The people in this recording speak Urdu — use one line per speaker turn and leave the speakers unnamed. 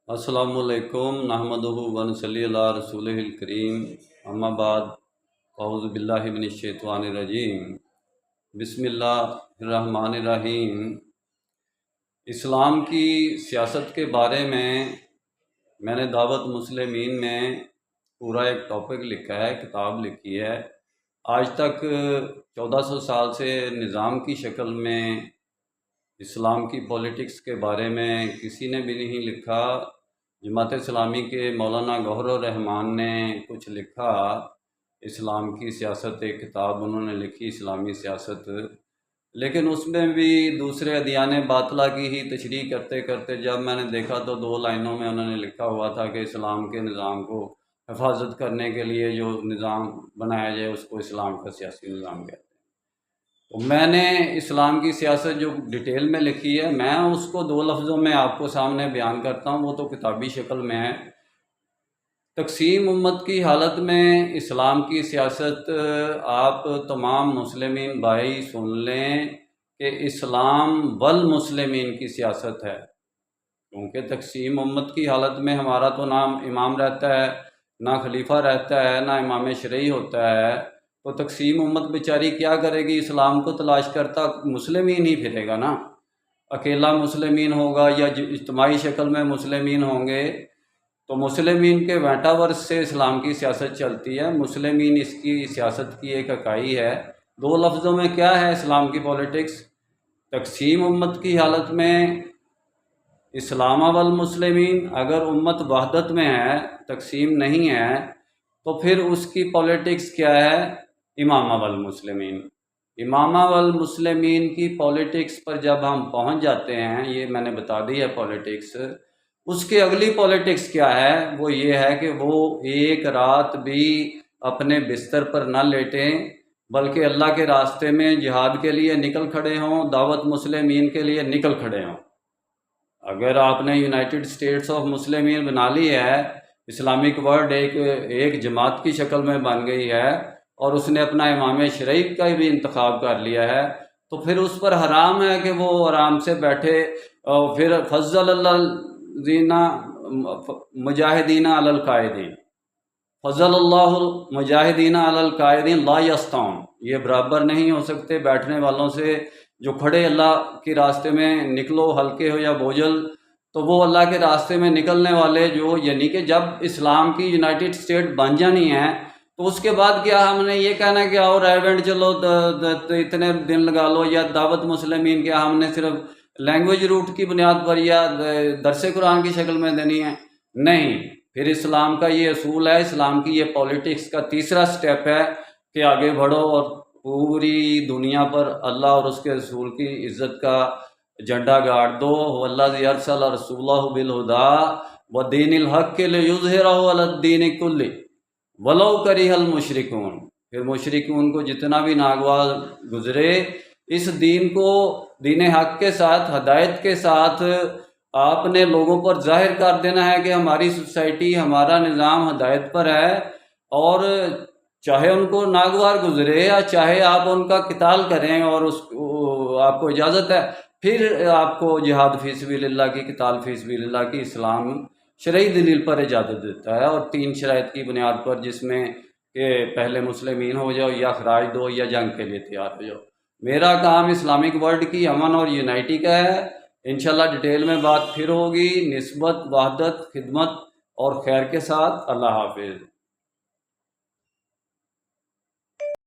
السلام علیکم نحمدہ ونصلی علی رسولہ الکریم اما بعد اعوذ باللہ من الشیطان الرجیم بسم اللہ الرحمن الرحیم۔ اسلام کی سیاست کے بارے میں نے دعوت مسلمین میں پورا ایک ٹاپک لکھا ہے، کتاب لکھی ہے۔ آج تک 1400 سال سے نظام کی شکل میں اسلام کی پولیٹکس کے بارے میں کسی نے بھی نہیں لکھا۔ جماعت اسلامی کے مولانا گوہر الرحمان نے کچھ لکھا، اسلام کی سیاست، ایک کتاب انہوں نے لکھی اسلامی سیاست، لیکن اس میں بھی دوسرے ادیان باطلہ کی ہی تشریح کرتے کرتے جب میں نے دیکھا تو 2 لائنوں میں انہوں نے لکھا ہوا تھا کہ اسلام کے نظام کو حفاظت کرنے کے لیے جو نظام بنایا جائے اس کو اسلام کا سیاسی نظام کہتے ہیں۔ تو میں نے اسلام کی سیاست جو ڈیٹیل میں لکھی ہے، میں اس کو 2 لفظوں میں آپ کو سامنے بیان کرتا ہوں، وہ تو کتابی شکل میں ہے۔ تقسیم امت کی حالت میں اسلام کی سیاست، آپ تمام مسلمین بھائی سن لیں کہ اسلام والمسلمین کی سیاست ہے، کیونکہ تقسیم امت کی حالت میں ہمارا تو نہ امام رہتا ہے، نہ خلیفہ رہتا ہے، نہ امام شرعی ہوتا ہے، تو تقسیم امت بیچاری کیا کرے گی؟ اسلام کو تلاش کرتا مسلمین ہی پھرے گا نا، اکیلا مسلمین ہوگا یا اجتماعی شکل میں مسلمین ہوں گے، تو مسلمین کے ویٹاورس سے اسلام کی سیاست چلتی ہے۔ مسلمین اس کی سیاست کی ایک اکائی ہے۔ 2 لفظوں میں کیا ہے اسلام کی پولیٹکس؟ تقسیم امت کی حالت میں اسلام والمسلمین، اگر امت وحدت میں ہے، تقسیم نہیں ہے، تو پھر اس کی پولیٹکس کیا ہے؟ امامہ والمسلمین۔ امامہ والمسلمین کی پولیٹکس پر جب ہم پہنچ جاتے ہیں، یہ میں نے بتا دی ہے پولیٹکس، اس کی اگلی پولیٹکس کیا ہے؟ وہ یہ ہے کہ وہ ایک رات بھی اپنے بستر پر نہ لیٹیں، بلکہ اللہ کے راستے میں جہاد کے لیے نکل کھڑے ہوں، دعوت مسلمین کے لیے نکل کھڑے ہوں۔ اگر آپ نے یونائٹڈ اسٹیٹس آف مسلمین بنا لی ہے، اسلامک ورلڈ ایک جماعت کی شکل میں بن گئی ہے، اور اس نے اپنا امام شرعی کا بھی انتخاب کر لیا ہے، تو پھر اس پر حرام ہے کہ وہ آرام سے بیٹھے، اور پھر فضل اللہ مجاہدین علی القاعدین، فضل اللہ مجاہدین علی القاعدین لا یستوون، یہ برابر نہیں ہو سکتے بیٹھنے والوں سے۔ جو کھڑے اللہ کے راستے میں نکلو، ہلکے ہو یا بوجھل، تو وہ اللہ کے راستے میں نکلنے والے جو، یعنی کہ جب اسلام کی یونائٹڈ اسٹیٹ بن جانی ہے تو اس کے بعد کیا ہم نے یہ کہنا کہ آؤ ریونٹ چلو اتنے دن لگا لو، یا دعوت مسلمین کیا ہم نے صرف لینگویج روٹ کی بنیاد پر یا درس قرآن کی شکل میں دینی ہے؟ نہیں، پھر اسلام کا یہ اصول ہے، اسلام کی یہ پولیٹکس کا تیسرا سٹیپ ہے کہ آگے بڑھو اور پوری دنیا پر اللہ اور اس کے رسول کی عزت کا جھنڈا گاڑ دو۔ والذی ارسل رسولہ بالہدی ودین الحق لیظہرہ علی الدین کلہ ولو کرہ المشرکون۔ پھر مشرکون کو جتنا بھی ناگوار گزرے، اس دین کو دین حق کے ساتھ، ہدایت کے ساتھ آپ نے لوگوں پر ظاہر کر دینا ہے کہ ہماری سوسائٹی، ہمارا نظام ہدایت پر ہے، اور چاہے ان کو ناگوار گزرے یا چاہے آپ ان کا قتال کریں، اور آپ کو اجازت ہے، پھر آپ کو جہاد فی سبیل اللہ کی، قتال فی سبیل اللہ کی اسلام شرعی دلیل پر اجازت دیتا ہے، اور 3 شرائط کی بنیاد پر، جس میں کہ پہلے مسلمین ہو جاؤ، یا خراج دو، یا جنگ کے لیے تیار ہو جاؤ۔ میرا کام اسلامک ورلڈ کی امن اور یونائٹی کا ہے۔ انشاءاللہ ڈیٹیل میں بات پھر ہوگی، نسبت، وحدت، خدمت اور خیر کے ساتھ۔ اللہ حافظ۔